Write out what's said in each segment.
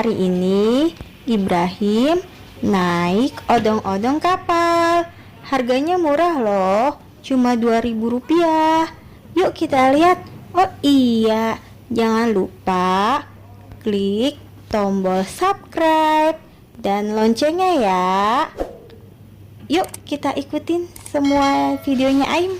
hari ini Ibrahim naik odong-odong kapal. Harganya murah loh, cuma Rp2.000. Yuk kita lihat. Oh iya, jangan lupa klik tombol subscribe dan loncengnya ya. Yuk kita ikutin semua videonya Aim.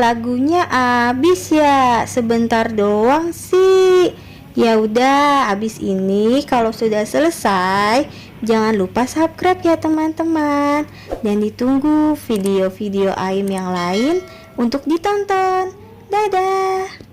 Lagunya habis ya, sebentar doang sih. Ya udah, habis ini kalau sudah selesai jangan lupa subscribe ya teman-teman, dan ditunggu video-video Aim yang lain untuk ditonton. Dadah.